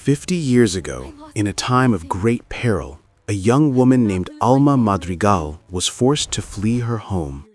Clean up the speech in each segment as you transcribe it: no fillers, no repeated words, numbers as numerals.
50 years ago, in a time of great peril, a young woman named Alma Madrigal was forced to flee her home.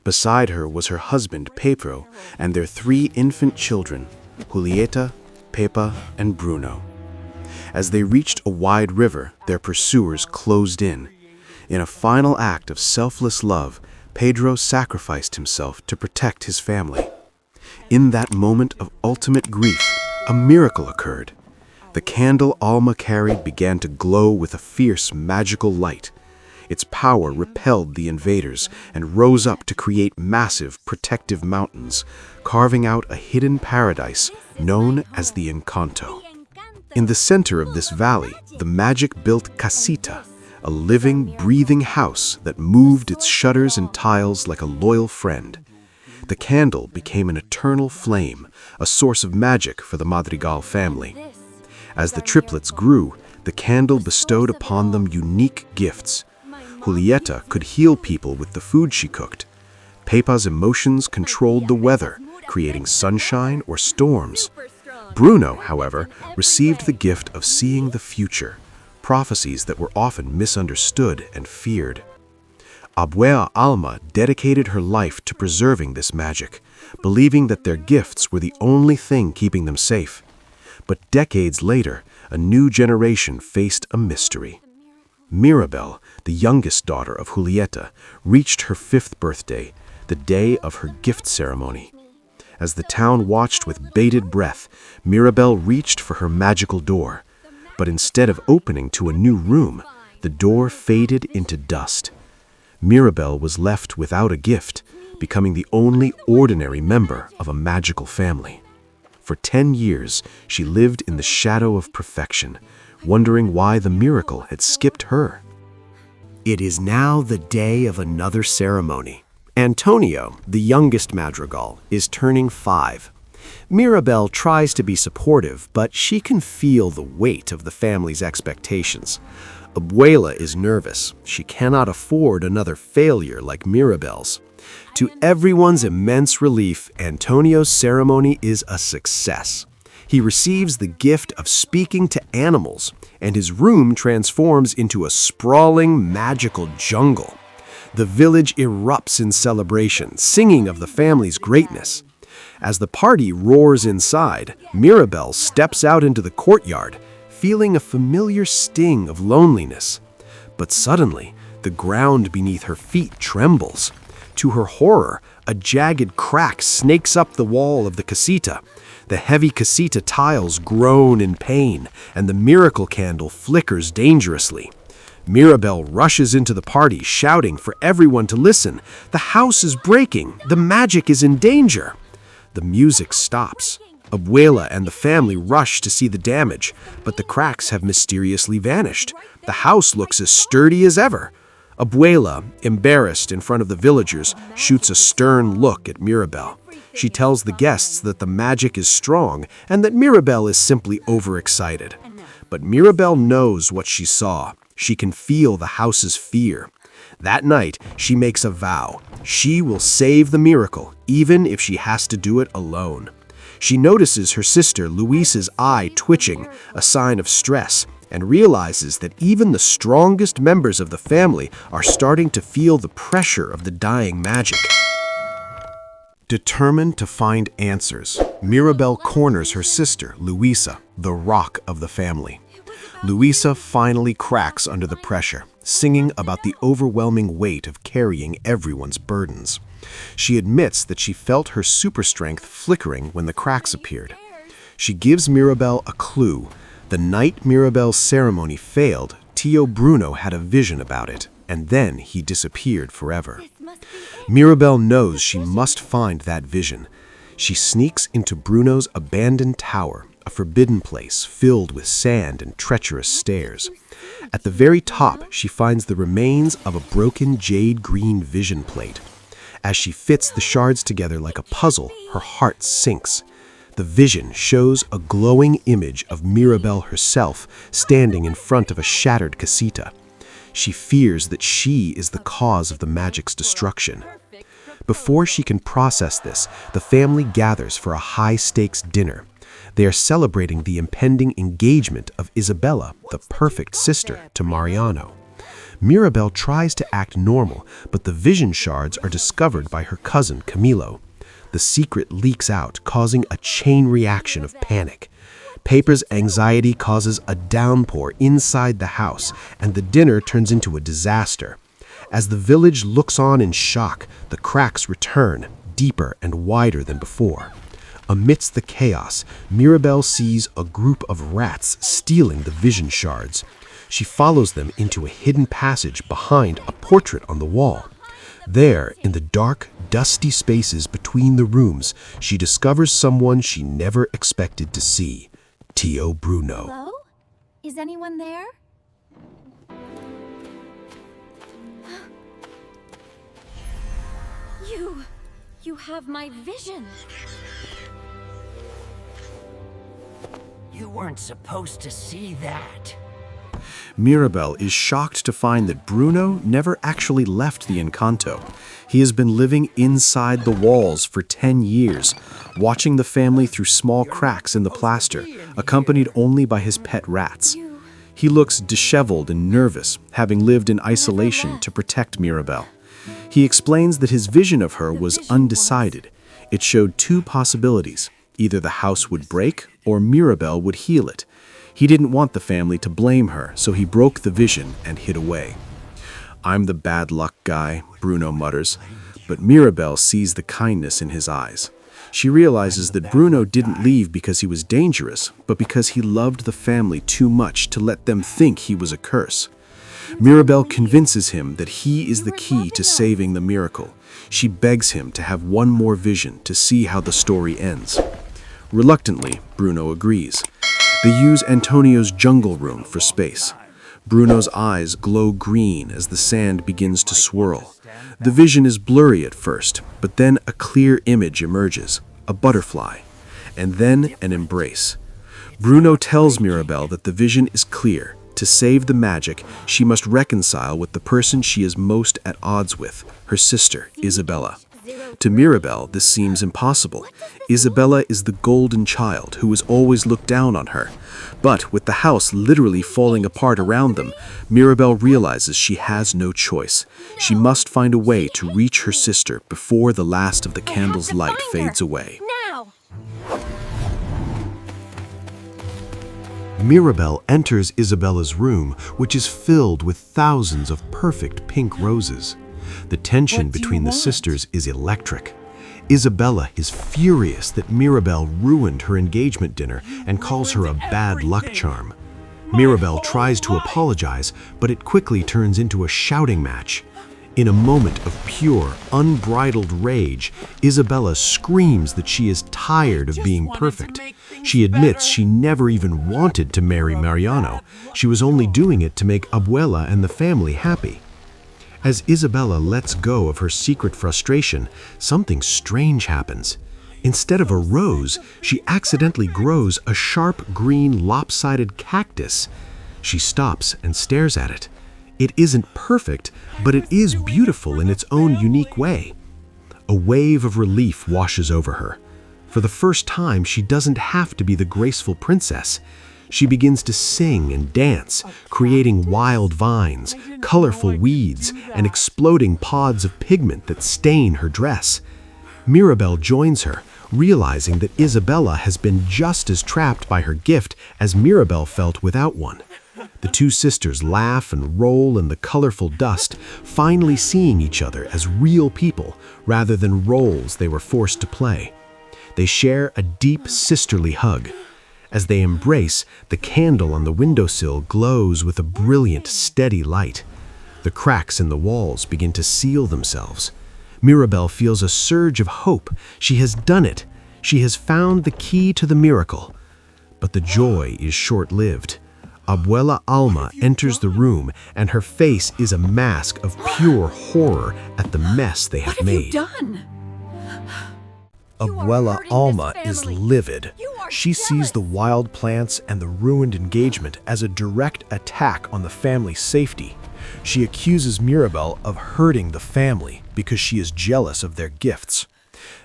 Beside her was her husband, Pedro, and their 3 infant children, Julieta, Pepa, and Bruno. As they reached a wide river, their pursuers closed in. In a final act of selfless love, Pedro sacrificed himself to protect his family. In that moment of ultimate grief, a miracle occurred. The candle Alma carried began to glow with a fierce, magical light. Its power repelled the invaders and rose up to create massive, protective mountains, carving out a hidden paradise known as the Encanto. In the center of this valley, the magic-built casita, a living, breathing house that moved its shutters and tiles like a loyal friend. The candle became an eternal flame, a source of magic for the Madrigal family. As the triplets grew, the candle bestowed upon them unique gifts. Julieta could heal people with the food she cooked. Pepa's emotions controlled the weather, creating sunshine or storms. Bruno, however, received the gift of seeing the future, prophecies that were often misunderstood and feared. Abuela Alma dedicated her life to preserving this magic, believing that their gifts were the only thing keeping them safe. But decades later, a new generation faced a mystery. Mirabel, the youngest daughter of Julieta, reached her 5th birthday, the day of her gift ceremony. As the town watched with bated breath, Mirabel reached for her magical door. But instead of opening to a new room, the door faded into dust. Mirabel was left without a gift, becoming the only ordinary member of a magical family. For 10 years, she lived in the shadow of perfection, wondering why the miracle had skipped her. It is now the day of another ceremony. Antonio, the youngest Madrigal, is turning 5. Mirabel tries to be supportive, but she can feel the weight of the family's expectations. Abuela is nervous. She cannot afford another failure like Mirabel's. To everyone's immense relief, Antonio's ceremony is a success. He receives the gift of speaking to animals, and his room transforms into a sprawling, magical jungle. The village erupts in celebration, singing of the family's greatness. As the party roars inside, Mirabel steps out into the courtyard, feeling a familiar sting of loneliness. But suddenly, the ground beneath her feet trembles. To her horror, a jagged crack snakes up the wall of the casita. The heavy casita tiles groan in pain, and the miracle candle flickers dangerously. Mirabel rushes into the party, shouting for everyone to listen. The house is breaking. The magic is in danger. The music stops. Abuela and the family rush to see the damage, but the cracks have mysteriously vanished. The house looks as sturdy as ever. Abuela, embarrassed in front of the villagers, shoots a stern look at Mirabel. She tells the guests that the magic is strong and that Mirabel is simply overexcited. But Mirabel knows what she saw. She can feel the house's fear. That night, she makes a vow. She will save the miracle, even if she has to do it alone. She notices her sister Luisa's eye twitching, a sign of stress, and realizes that even the strongest members of the family are starting to feel the pressure of the dying magic. Determined to find answers, Mirabel corners her sister, Luisa, the rock of the family. Luisa finally cracks under the pressure, singing about the overwhelming weight of carrying everyone's burdens. She admits that she felt her super strength flickering when the cracks appeared. She gives Mirabel a clue. The night Mirabel's ceremony failed, Tio Bruno had a vision about it, and then he disappeared forever. Mirabel knows she must find that vision. She sneaks into Bruno's abandoned tower, a forbidden place filled with sand and treacherous stairs. At the very top, she finds the remains of a broken jade-green vision plate. As she fits the shards together like a puzzle, her heart sinks. The vision shows a glowing image of Mirabel herself standing in front of a shattered casita. She fears that she is the cause of the magic's destruction. Before she can process this, the family gathers for a high-stakes dinner. They are celebrating the impending engagement of Isabella, the perfect sister, to Mariano. Mirabel tries to act normal, but the vision shards are discovered by her cousin Camilo. The secret leaks out, causing a chain reaction of panic. Paper's anxiety causes a downpour inside the house, and the dinner turns into a disaster. As the village looks on in shock, the cracks return, deeper and wider than before. Amidst the chaos, Mirabel sees a group of rats stealing the vision shards. She follows them into a hidden passage behind a portrait on the wall. There, in the dark, dusty spaces between the rooms, she discovers someone she never expected to see, Tio Bruno. Hello? Is anyone there? You have my vision. You weren't supposed to see that. Mirabel is shocked to find that Bruno never actually left the Encanto. He has been living inside the walls for 10 years, watching the family through small cracks in the plaster, accompanied only by his pet rats. He looks disheveled and nervous, having lived in isolation to protect Mirabel. He explains that his vision of her was undecided. It showed two possibilities. Either the house would break or Mirabel would heal it. He didn't want the family to blame her, so he broke the vision and hid away. "I'm the bad luck guy," Bruno mutters, but Mirabel sees the kindness in his eyes. She realizes that Bruno didn't leave because he was dangerous, but because he loved the family too much to let them think he was a curse. Mirabel convinces him that he is the key to saving the miracle. She begs him to have one more vision to see how the story ends. Reluctantly, Bruno agrees. They use Antonio's jungle room for space. Bruno's eyes glow green as the sand begins to swirl. The vision is blurry at first, but then a clear image emerges, a butterfly, and then an embrace. Bruno tells Mirabel that the vision is clear. To save the magic, she must reconcile with the person she is most at odds with, her sister, Isabella. To Mirabel, this seems impossible. Isabella is the golden child who has always looked down on her. But with the house literally falling apart around them, Mirabel realizes she has no choice. She must find a way to reach her sister before the last of the candle's light fades away. Now! Mirabel enters Isabella's room, which is filled with thousands of perfect pink roses. The tension between the sisters is electric. Isabella is furious that Mirabel ruined her engagement dinner and calls her a bad luck charm. Mirabel tries to apologize, but it quickly turns into a shouting match. In a moment of pure, unbridled rage, Isabella screams that she is tired of being perfect. She admits she never even wanted to marry Mariano. She was only doing it to make Abuela and the family happy. As Isabella lets go of her secret frustration, something strange happens. Instead of a rose, she accidentally grows a sharp green lopsided cactus. She stops and stares at it. It isn't perfect, but it is beautiful in its own unique way. A wave of relief washes over her. For the first time, she doesn't have to be the graceful princess. She begins to sing and dance, creating wild vines, colorful weeds, and exploding pods of pigment that stain her dress. Mirabel joins her, realizing that Isabella has been just as trapped by her gift as Mirabel felt without one. The two sisters laugh and roll in the colorful dust, finally seeing each other as real people rather than roles they were forced to play. They share a deep sisterly hug. As they embrace, the candle on the windowsill glows with a brilliant, steady light. The cracks in the walls begin to seal themselves. Mirabel feels a surge of hope. She has done it. She has found the key to the miracle. But the joy is short-lived. Abuela Alma enters the room, and her face is a mask of pure horror at the mess they have made. What have you done? Abuela Alma is livid. She sees the wild plants and the ruined engagement as a direct attack on the family's safety. She accuses Mirabel of hurting the family because she is jealous of their gifts.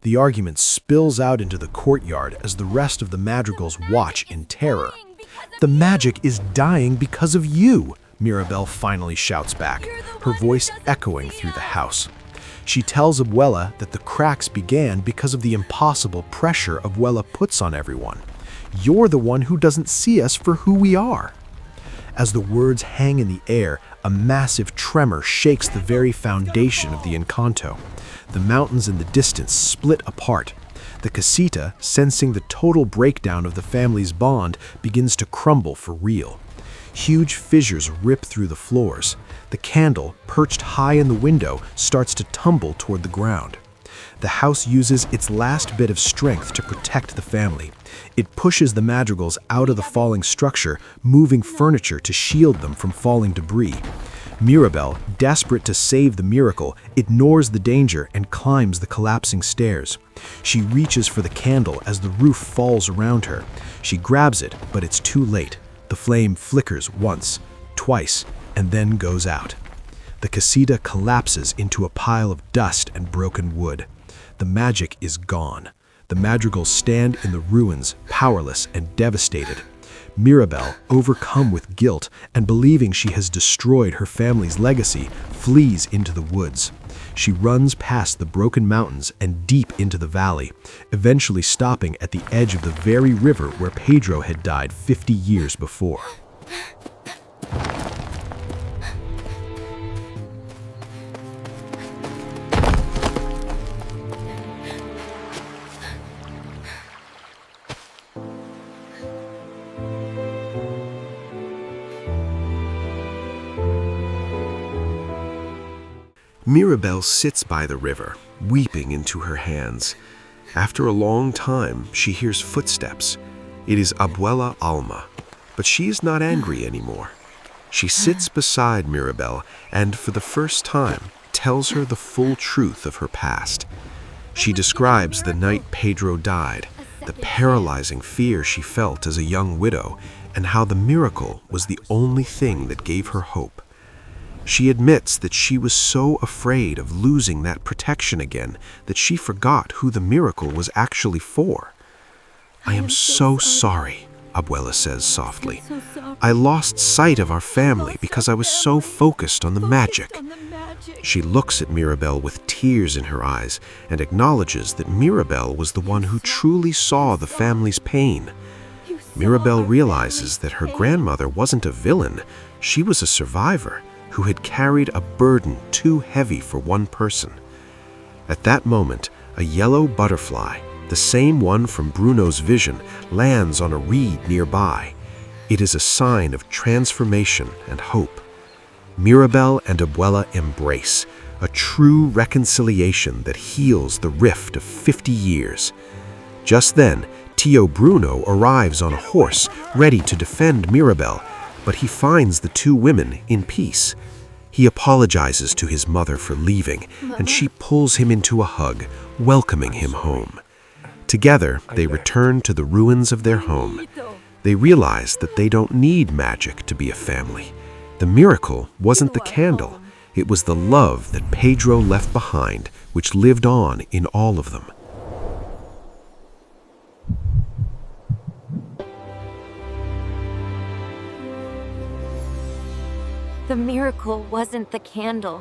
The argument spills out into the courtyard as the rest of the madrigals watch in terror. "The magic is dying because of you," Mirabel finally shouts back, her voice echoing through the house. She tells Abuela that the cracks began because of the impossible pressure Abuela puts on everyone. "You're the one who doesn't see us for who we are." As the words hang in the air, a massive tremor shakes the very foundation of the Encanto. The mountains in the distance split apart. The casita, sensing the total breakdown of the family's bond, begins to crumble for real. Huge fissures rip through the floors. The candle, perched high in the window, starts to tumble toward the ground. The house uses its last bit of strength to protect the family. It pushes the madrigals out of the falling structure, moving furniture to shield them from falling debris. Mirabel, desperate to save the miracle, ignores the danger and climbs the collapsing stairs. She reaches for the candle as the roof falls around her. She grabs it, but it's too late. The flame flickers once, twice, and then goes out. The casita collapses into a pile of dust and broken wood. The magic is gone. The madrigals stand in the ruins, powerless and devastated. Mirabel, overcome with guilt and believing she has destroyed her family's legacy, flees into the woods. She runs past the broken mountains and deep into the valley, eventually stopping at the edge of the very river where Pedro had died 50 years before. Mirabel sits by the river, weeping into her hands. After a long time, she hears footsteps. It is Abuela Alma, but she is not angry anymore. She sits beside Mirabel and, for the first time, tells her the full truth of her past. She describes the night Pedro died, the paralyzing fear she felt as a young widow, and how the miracle was the only thing that gave her hope. She admits that she was so afraid of losing that protection again that she forgot who the miracle was actually for. "I am so sorry," Abuela says softly. "I lost sight of our family because I was so focused on the magic." She looks at Mirabel with tears in her eyes and acknowledges that Mirabel was the one who truly saw the family's pain. Mirabel realizes that her grandmother wasn't a villain, she was a survivor who had carried a burden too heavy for one person. At that moment, a yellow butterfly, the same one from Bruno's vision, lands on a reed nearby. It is a sign of transformation and hope. Mirabel and Abuela embrace, a true reconciliation that heals the rift of 50 years. Just then, Tio Bruno arrives on a horse, ready to defend Mirabel, but he finds the two women in peace. He apologizes to his mother for leaving, and she pulls him into a hug, welcoming him home. Together, they return to the ruins of their home. They realize that they don't need magic to be a family. The miracle wasn't the candle, it was the love that Pedro left behind, which lived on in all of them. The miracle wasn't the candle.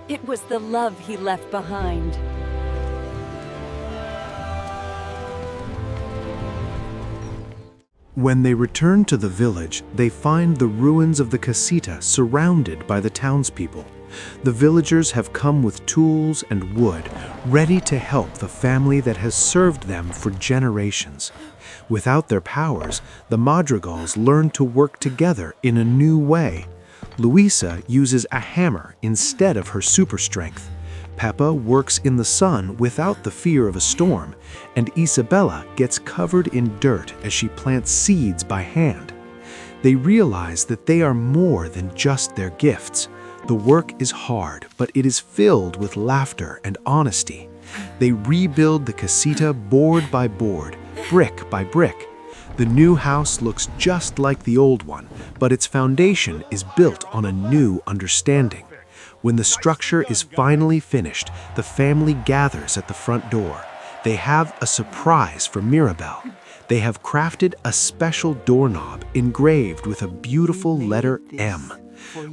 It was the love he left behind. When they return to the village, they find the ruins of the casita surrounded by the townspeople. The villagers have come with tools and wood, ready to help the family that has served them for generations. Without their powers, the madrigals learn to work together in a new way. Luisa uses a hammer instead of her super strength. Peppa works in the sun without the fear of a storm, and Isabella gets covered in dirt as she plants seeds by hand. They realize that they are more than just their gifts. The work is hard, but it is filled with laughter and honesty. They rebuild the casita board by board, brick by brick. The new house looks just like the old one, but its foundation is built on a new understanding. When the structure is finally finished, the family gathers at the front door. They have a surprise for Mirabel. They have crafted a special doorknob engraved with a beautiful letter M.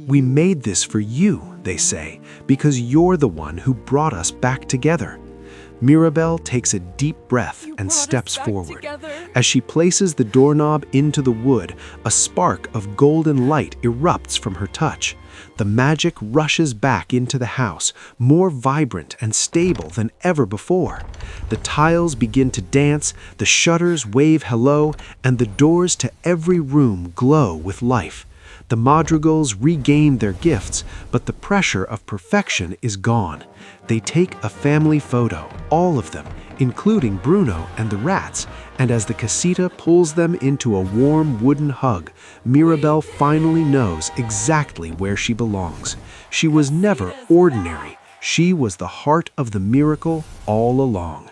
"We made this for you," they say, "because you're the one who brought us back together." Mirabel takes a deep breath and steps forward. As she places the doorknob into the wood, a spark of golden light erupts from her touch. The magic rushes back into the house, more vibrant and stable than ever before. The tiles begin to dance, the shutters wave hello, and the doors to every room glow with life. The Madrigals regain their gifts, but the pressure of perfection is gone. They take a family photo, all of them, including Bruno and the rats, and as the casita pulls them into a warm wooden hug, Mirabel finally knows exactly where she belongs. She was never ordinary. She was the heart of the miracle all along.